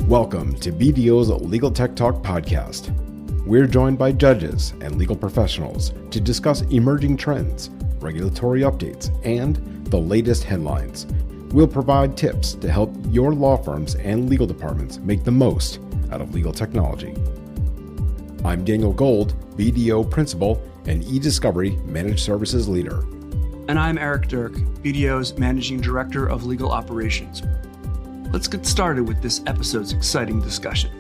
Welcome to BDO's Legal Tech Talk podcast. We're joined by judges and legal professionals to discuss emerging trends, regulatory updates, and the latest headlines. We'll provide tips to help your law firms and legal departments make the most out of legal technology. I'm Daniel Gold, BDO Principal and eDiscovery Managed Services Leader. And I'm Eric Dirk, BDO's Managing Director of Legal Operations. Let's get started with this episode's exciting discussion.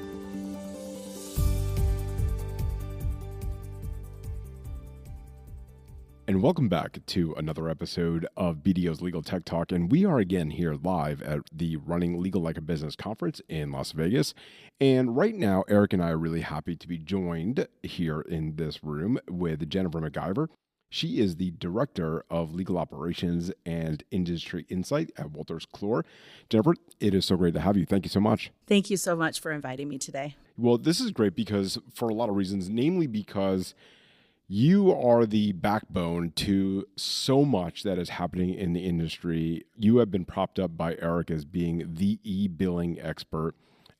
And welcome back to another episode of BDO's Legal Tech Talk. And we are again here live at the Running Legal Like a Business conference in Las Vegas. And right now, Eric and I are really happy to be joined here in this room with Jennifer McIver. She is the Director of Legal Operations and Industry Insight at Wolters Kluwer. Jennifer, it is so great to have you. Thank you so much. Thank you so much for inviting me today. Well, this is great because for a lot of reasons, namely because you are the backbone to so much that is happening in the industry. You have been propped up by Eric as being the e-billing expert,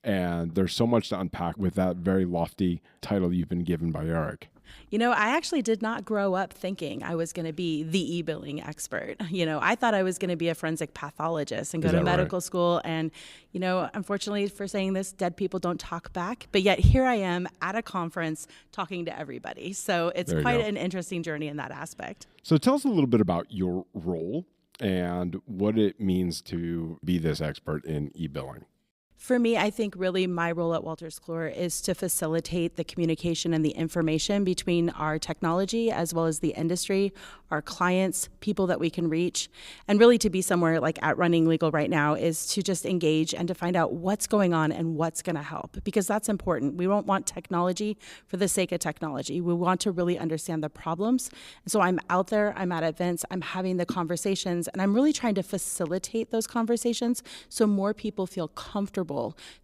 and there's so much to unpack with that very lofty title you've been given by Eric. You know, I actually did not grow up thinking I was going to be the e-billing expert. You know, I thought I was going to be a forensic pathologist and go to medical school. And, you know, unfortunately for saying this, dead people don't talk back. But yet here I am at a conference talking to everybody. So it's quite an interesting journey in that aspect. So tell us a little bit about your role and what it means to be this expert in e-billing. For me, I think really my role at Wolters Kluwer is to facilitate the communication and the information between our technology as well as the industry, our clients, people that we can reach, and really to be somewhere like at Running Legal right now is to just engage and to find out what's going on and what's going to help, because that's important. We don't want technology for the sake of technology. We want to really understand the problems. And so I'm out there, I'm at events, I'm having the conversations, and I'm really trying to facilitate those conversations so more people feel comfortable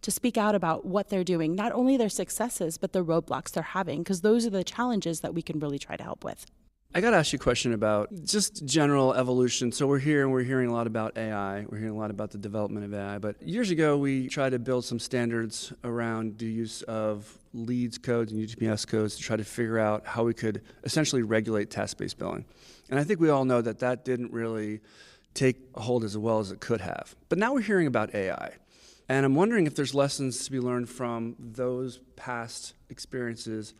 to speak out about what they're doing, not only their successes, but the roadblocks they're having, because those are the challenges that we can really try to help with. I got to ask you a question about just general evolution. So we're here and we're hearing a lot about AI. We're hearing a lot about the development of AI. But years ago, we tried to build some standards around the use of LEADS codes and UTPS codes to try to figure out how we could essentially regulate task-based billing. And I think we all know that that didn't really take a hold as well as it could have. But now we're hearing about AI. And I'm wondering if there's lessons to be learned from those past experiences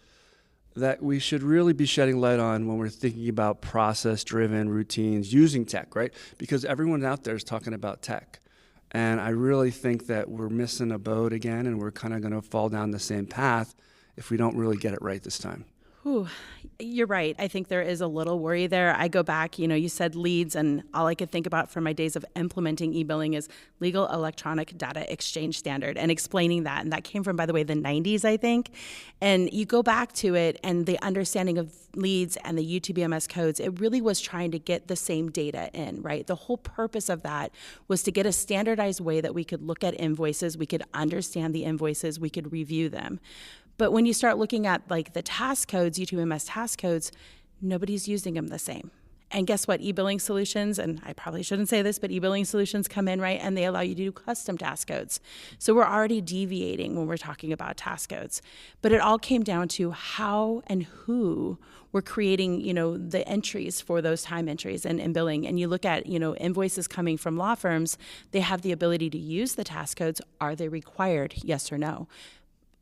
that we should really be shedding light on when we're thinking about process-driven routines using tech, right? Because everyone out there is talking about tech. And I really think that we're missing a boat again, and we're kind of going to fall down the same path if we don't really get it right this time. Ooh, you're right. I think there is a little worry there. I go back, you said LEADS, and all I could think about from my days of implementing e-billing is Legal Electronic Data Exchange Standard and explaining that. And that came from, by the way, the 90s, I think. And you go back to it and the understanding of LEADS and the UTBMS codes, it really was trying to get the same data in, right? The whole purpose of that was to get a standardized way that we could look at invoices, we could understand the invoices, we could review them. But when you start looking at like the task codes, UTMS task codes, nobody's using them the same. And guess what? E-billing solutions, and I probably shouldn't say this, but e-billing solutions come in, right, and they allow you to do custom task codes. So we're already deviating when we're talking about task codes. But it all came down to how and who were creating, the entries for those time entries and billing. And you look at, invoices coming from law firms, they have the ability to use the task codes. Are they required? Yes or no?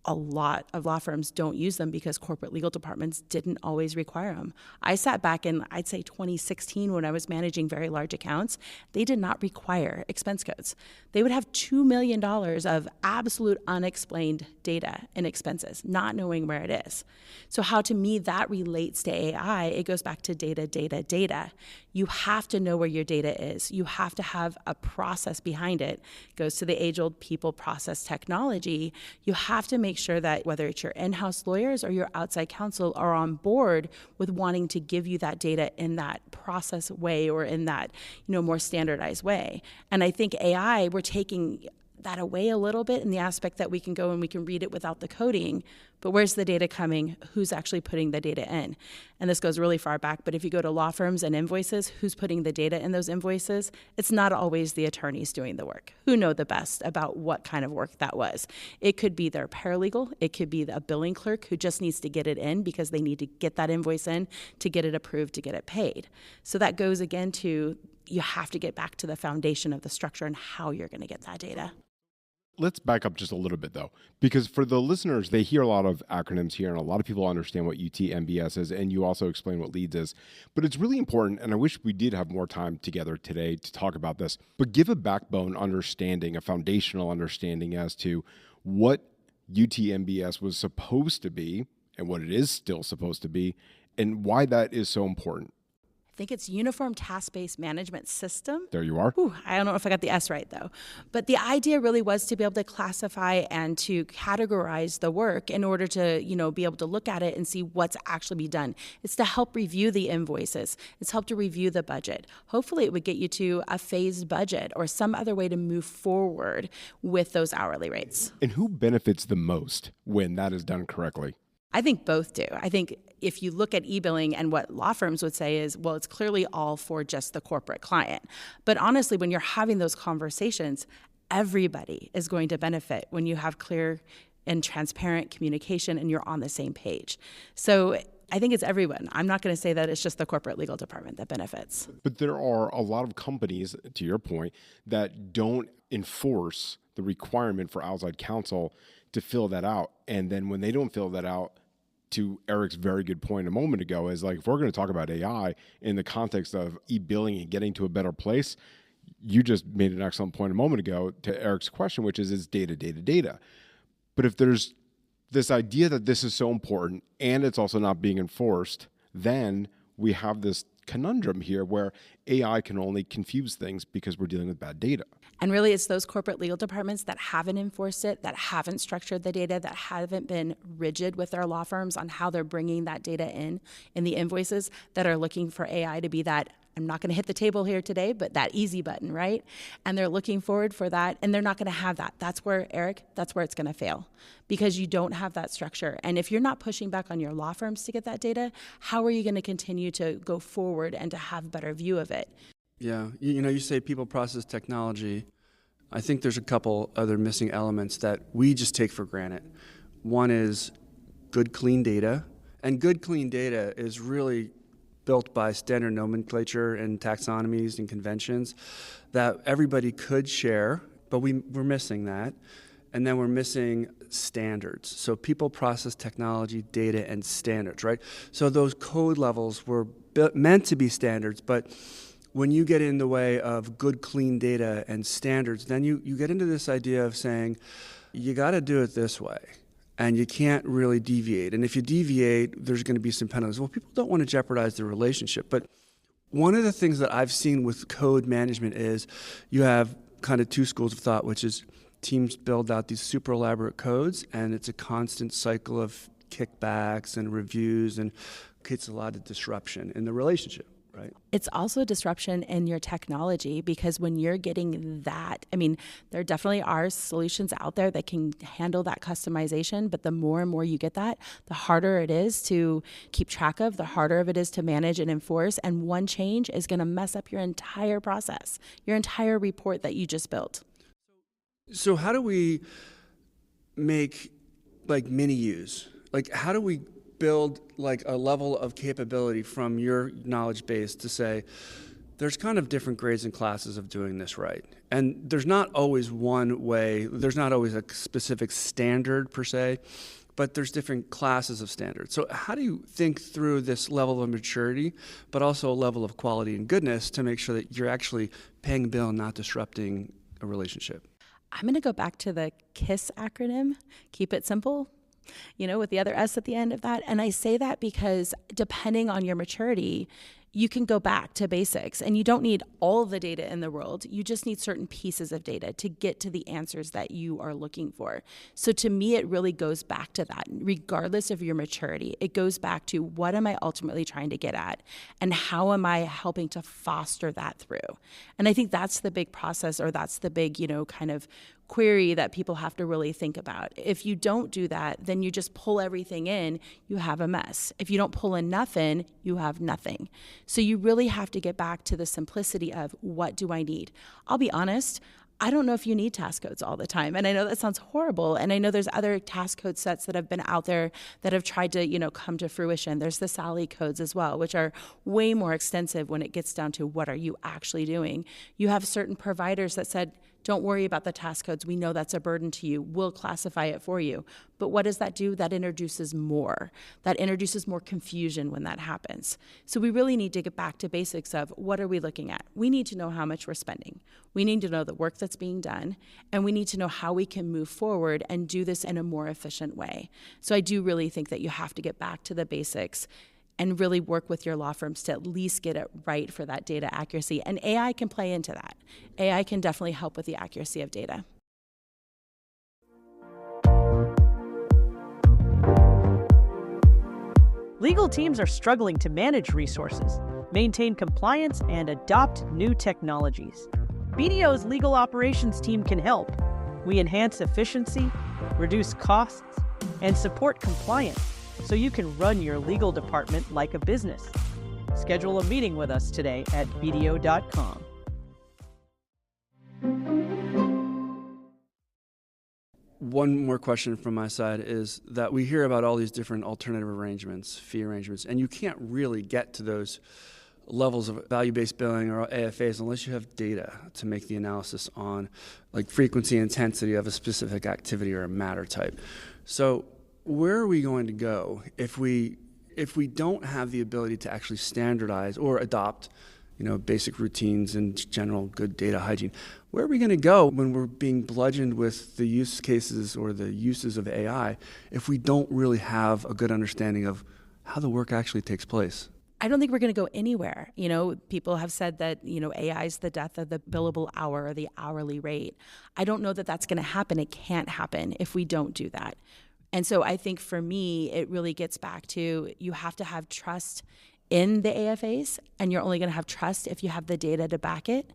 A lot of law firms don't use them because corporate legal departments didn't always require them. I sat back in, I'd say 2016 when I was managing very large accounts, they did not require expense codes. They would have $2 million of absolute unexplained data and expenses, not knowing where it is. So how to me that relates to AI, it goes back to data. You have to know where your data is. You have to have a process behind it. It goes to the age-old people process technology. You have to make sure that whether it's your in-house lawyers or your outside counsel are on board with wanting to give you that data in that process way or in that, more standardized way. And I think AI, we're taking that away a little bit in the aspect that we can go and we can read it without the coding, but where's the data coming? Who's actually putting the data in? And this goes really far back, but if you go to law firms and invoices, who's putting the data in those invoices? It's not always the attorneys doing the work who know the best about what kind of work that was. It could be their paralegal, it could be a billing clerk who just needs to get it in because they need to get that invoice in to get it approved, to get it paid. So that goes again to, you have to get back to the foundation of the structure and how you're going to get that data. Let's back up just a little bit, though, because for the listeners, they hear a lot of acronyms here, and a lot of people understand what UTMBS is, and you also explain what LEADS is. But it's really important, and I wish we did have more time together today to talk about this, but give a backbone understanding, a foundational understanding as to what UTMBS was supposed to be and what it is still supposed to be, and why that is so important. I think it's Uniform Task-Based Management System. There you are. Ooh, I don't know if I got the S right, though. But the idea really was to be able to classify and to categorize the work in order to, be able to look at it and see what's actually be done. It's to help review the invoices. It's help to review the budget. Hopefully, it would get you to a phased budget or some other way to move forward with those hourly rates. And who benefits the most when that is done correctly? I think both do. I think if you look at e-billing and what law firms would say is, well, it's clearly all for just the corporate client. But honestly, when you're having those conversations, everybody is going to benefit when you have clear and transparent communication and you're on the same page. So I think it's everyone. I'm not going to say that it's just the corporate legal department that benefits. But there are a lot of companies, to your point, that don't enforce the requirement for outside counsel to fill that out. And then when they don't fill that out, to Eric's very good point a moment ago, is like, if we're going to talk about AI in the context of e-billing and getting to a better place, you just made an excellent point a moment ago to Eric's question, which is data. But if there's this idea that this is so important and it's also not being enforced, then we have this conundrum here where AI can only confuse things because we're dealing with bad data. And really, it's those corporate legal departments that haven't enforced it, that haven't structured the data, that haven't been rigid with their law firms on how they're bringing that data in the invoices, that are looking for AI to be that, I'm not going to hit the table here today, but that easy button, right? And they're looking forward for that, and they're not going to have that. That's where, Eric, that's where it's going to fail, because you don't have that structure. And if you're not pushing back on your law firms to get that data, how are you going to continue to go forward and to have a better view of it? Yeah, you say people, process, technology. I think there's a couple other missing elements that we just take for granted. One is good, clean data. And good, clean data is really built by standard nomenclature and taxonomies and conventions that everybody could share, but we're missing that. And then we're missing standards. So people, process, technology, data, and standards, right? So those code levels were meant to be standards, but when you get in the way of good, clean data and standards, then you get into this idea of saying, you got to do it this way, and you can't really deviate. And if you deviate, there's going to be some penalties. Well, people don't want to jeopardize their relationship. But one of the things that I've seen with code management is you have kind of two schools of thought, which is teams build out these super elaborate codes, and it's a constant cycle of kickbacks and reviews, and creates a lot of disruption in the relationship. Right. It's also disruption in your technology, because when you're getting that, there definitely are solutions out there that can handle that customization, but the more and more you get that, the harder it is to keep track of, the harder it is to manage and enforce, and one change is going to mess up your entire process, your entire report that you just built. So how do we make mini U's? How do we build a level of capability from your knowledge base to say, there's kind of different grades and classes of doing this right. And there's not always one way, there's not always a specific standard per se, but there's different classes of standards. So how do you think through this level of maturity, but also a level of quality and goodness to make sure that you're actually paying a bill and not disrupting a relationship? I'm going to go back to the KISS acronym, keep it simple, with the other S at the end of that. And I say that because depending on your maturity, you can go back to basics, and you don't need all the data in the world. You just need certain pieces of data to get to the answers that you are looking for. So to me, it really goes back to that. Regardless of your maturity, it goes back to what am I ultimately trying to get at, and how am I helping to foster that through? And I think that's the big process, or that's the big, kind of query that people have to really think about. If you don't do that, then you just pull everything in, you have a mess. If you don't pull enough in, you have nothing. So you really have to get back to the simplicity of, what do I need? I'll be honest, I don't know if you need task codes all the time. And I know that sounds horrible. And I know there's other task code sets that have been out there that have tried to, come to fruition. There's the Sally codes as well, which are way more extensive when it gets down to what are you actually doing. You have certain providers that said, don't worry about the task codes. We know that's a burden to you. We'll classify it for you. But what does that do? That introduces more. That introduces more confusion when that happens. So we really need to get back to basics of, what are we looking at? We need to know how much we're spending. We need to know the work that's being done, and we need to know how we can move forward and do this in a more efficient way. So I do really think that you have to get back to the basics and really work with your law firms to at least get it right for that data accuracy. And AI can play into that. AI can definitely help with the accuracy of data. Legal teams are struggling to manage resources, maintain compliance, and adopt new technologies. BDO's legal operations team can help. We enhance efficiency, reduce costs, and support compliance, so you can run your legal department like a business. Schedule a meeting with us today at BDO.com. One more question from my side is that we hear about all these different alternative arrangements, fee arrangements, and you can't really get to those levels of value-based billing or AFAs unless you have data to make the analysis on like frequency and intensity of a specific activity or a matter type. So where are we going to go if we don't have the ability to actually standardize or adopt, basic routines and general good data hygiene? Where are we going to go when we're being bludgeoned with the use cases or the uses of AI if we don't really have a good understanding of how the work actually takes place? I don't think we're going to go anywhere. People have said that, AI is the death of the billable hour or the hourly rate. I don't know that that's going to happen. It can't happen if we don't do that. And so I think for me, it really gets back to, you have to have trust in the AFAs, and you're only going to have trust if you have the data to back it,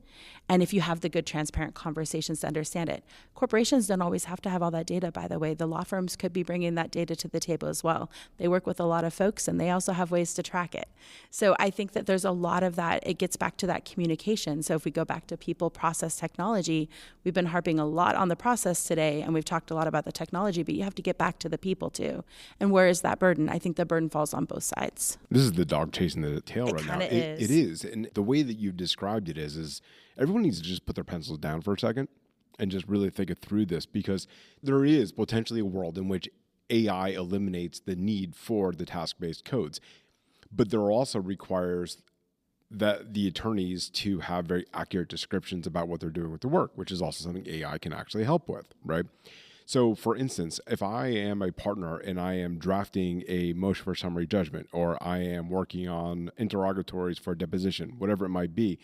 and if you have the good, transparent conversations to understand it. Corporations don't always have to have all that data, by the way. The law firms could be bringing that data to the table as well. They work with a lot of folks, and they also have ways to track it. So I think that there's a lot of that. It gets back to that communication. So if we go back to people, process, technology, we've been harping a lot on the process today, and we've talked a lot about the technology, but you have to get back to the people too. And where is that burden? I think the burden falls on both sides. This is the dog chasing the tail It right now. kinda is. It is. And the way that you've described it is everyone needs to just put their pencils down for a second and just really think it through this, because there is potentially a world in which AI eliminates the need for the task-based codes. But there also requires that the attorneys to have very accurate descriptions about what they're doing with the work, which is also something AI can actually help with, right? So for instance, if I am a partner and I am drafting a motion for summary judgment, or I am working on interrogatories for a deposition, whatever it might be,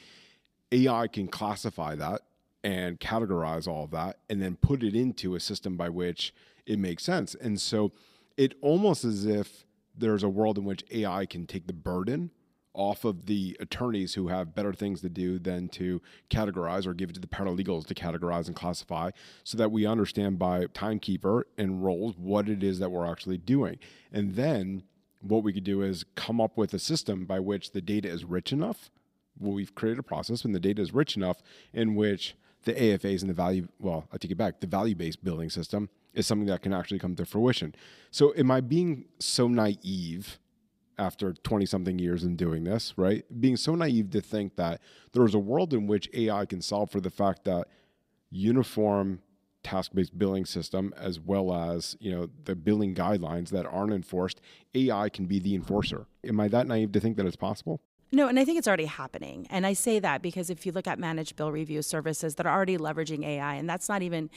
AI can classify that and categorize all of that and then put it into a system by which it makes sense. And so it almost as if there's a world in which AI can take the burden off of the attorneys who have better things to do than to categorize, or give it to the paralegals to categorize and classify, so that we understand by timekeeper and roles what it is that we're actually doing. And then what we could do is come up with a system by which the data is rich enough. Well, we've created a process when the data is rich enough in which the AFAs and the value-based billing system is something that can actually come to fruition. So am I being so naive after 20-something years in doing this, right? Being so naive to think that there's a world in which AI can solve for the fact that uniform task-based billing system, as well as, the billing guidelines that aren't enforced, AI can be the enforcer. Am I that naive to think that it's possible? No, and I think it's already happening. And I say that because if you look at managed bill review services that are already leveraging AI, and that's not even,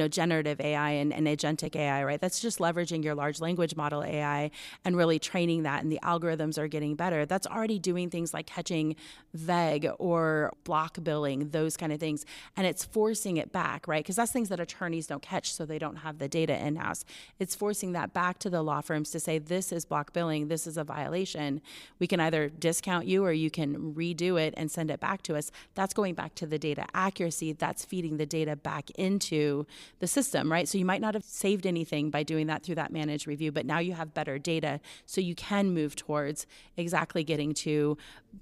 generative AI and agentic AI, right? That's just leveraging your large language model AI and really training that, and the algorithms are getting better. That's already doing things like catching VEG or block billing, those kind of things. And it's forcing it back, right? Because that's things that attorneys don't catch, so they don't have the data in-house. It's forcing that back to the law firms to say, this is block billing, this is a violation. We can either discount you or you can redo it and send it back to us. That's going back to the data accuracy. That's feeding the data back into the system, right? So you might not have saved anything by doing that through that managed review, but now you have better data, so you can move towards exactly getting to,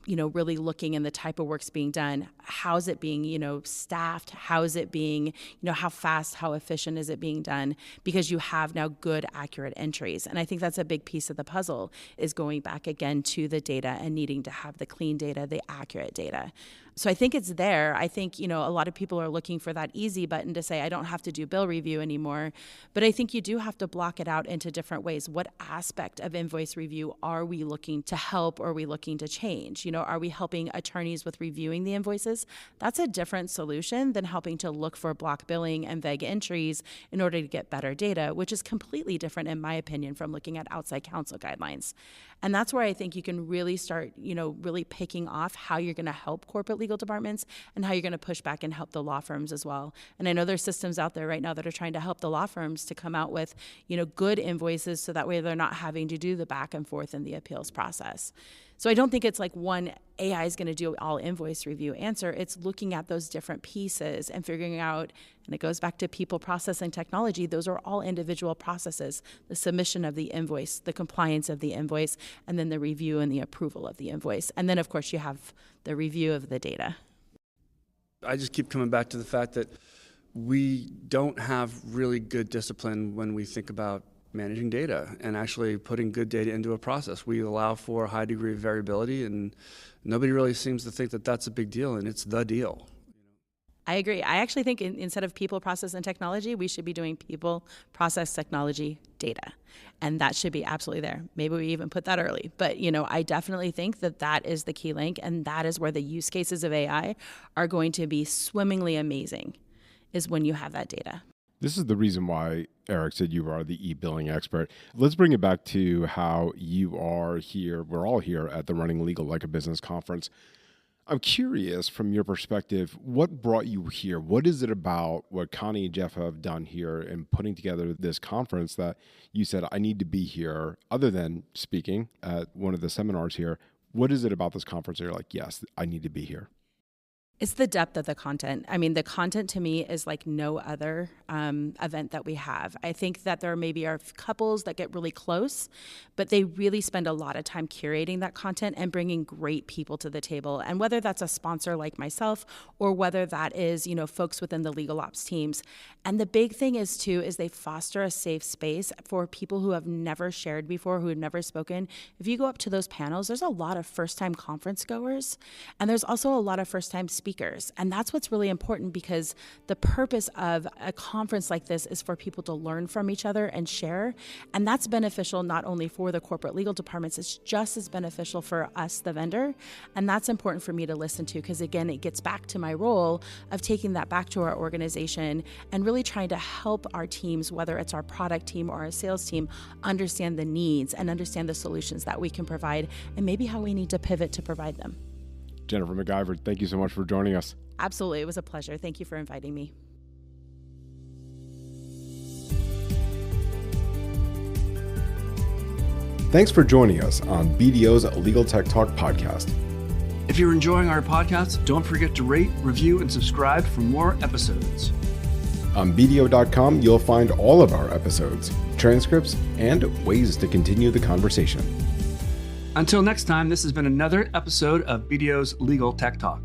really looking in the type of work's being done. How's it being, staffed? How is it being, how fast, how efficient is it being done? Because you have now good, accurate entries. And I think that's a big piece of the puzzle, is going back again to the data and needing to have the clean data, the accurate data. So I think it's there. I think, a lot of people are looking for that easy button to say, I don't have to do bill review anymore. But I think you do have to block it out into different ways. What aspect of invoice review are we looking to help, or are we looking to change? Are we helping attorneys with reviewing the invoices? That's a different solution than helping to look for block billing and VEG entries in order to get better data, which is completely different, in my opinion, from looking at outside counsel guidelines. And that's where I think you can really start, really picking off how you're going to help corporate legal departments and how you're going to push back and help the law firms as well. And I know there's systems out there right now that are trying to help the law firms to come out with, good invoices, so that way they're not having to do the back and forth in the appeals process. So I don't think it's like one AI is going to do all invoice review answer. It's looking at those different pieces and figuring out, and it goes back to people, process, and technology. Those are all individual processes: the submission of the invoice, the compliance of the invoice, and then the review and the approval of the invoice. And then, of course, you have the review of the data. I just keep coming back to the fact that we don't have really good discipline when we think about managing data and actually putting good data into a process. We allow for a high degree of variability, and nobody really seems to think that that's a big deal, and it's the deal. I agree. I actually think instead of people, process, and technology, we should be doing people, process, technology, data. And that should be absolutely there. Maybe we even put that early. But, I definitely think that that is the key link, and that is where the use cases of AI are going to be swimmingly amazing, is when you have that data. This is the reason why Eric said you are the e-billing expert. Let's bring it back to how you are here. We're all here at the Running Legal Like a Business conference. I'm curious, from your perspective, what brought you here? What is it about what Connie and Jeff have done here in putting together this conference that you said, I need to be here, other than speaking at one of the seminars here? What is it about this conference that you're like, yes, I need to be here? It's the depth of the content. I mean, the content to me is like no other event that we have. I think that there maybe are couples that get really close, but they really spend a lot of time curating that content and bringing great people to the table. And whether that's a sponsor like myself, or whether that is, folks within the legal ops teams. And the big thing is too, is they foster a safe space for people who have never shared before, who have never spoken. If you go up to those panels, there's a lot of first-time conference goers, and there's also a lot of first-time speakers. And that's what's really important, because the purpose of a conference like this is for people to learn from each other and share. And that's beneficial not only for the corporate legal departments, it's just as beneficial for us, the vendor. And that's important for me to listen to, because again, it gets back to my role of taking that back to our organization and really trying to help our teams, whether it's our product team or our sales team, understand the needs and understand the solutions that we can provide, and maybe how we need to pivot to provide them. Jennifer McIver, thank you so much for joining us. Absolutely. It was a pleasure. Thank you for inviting me. Thanks for joining us on BDO's Legal Tech Talk podcast. If you're enjoying our podcast, don't forget to rate, review, and subscribe for more episodes. On BDO.com, you'll find all of our episodes, transcripts, and ways to continue the conversation. Until next time, this has been another episode of BDO's Legal Tech Talk.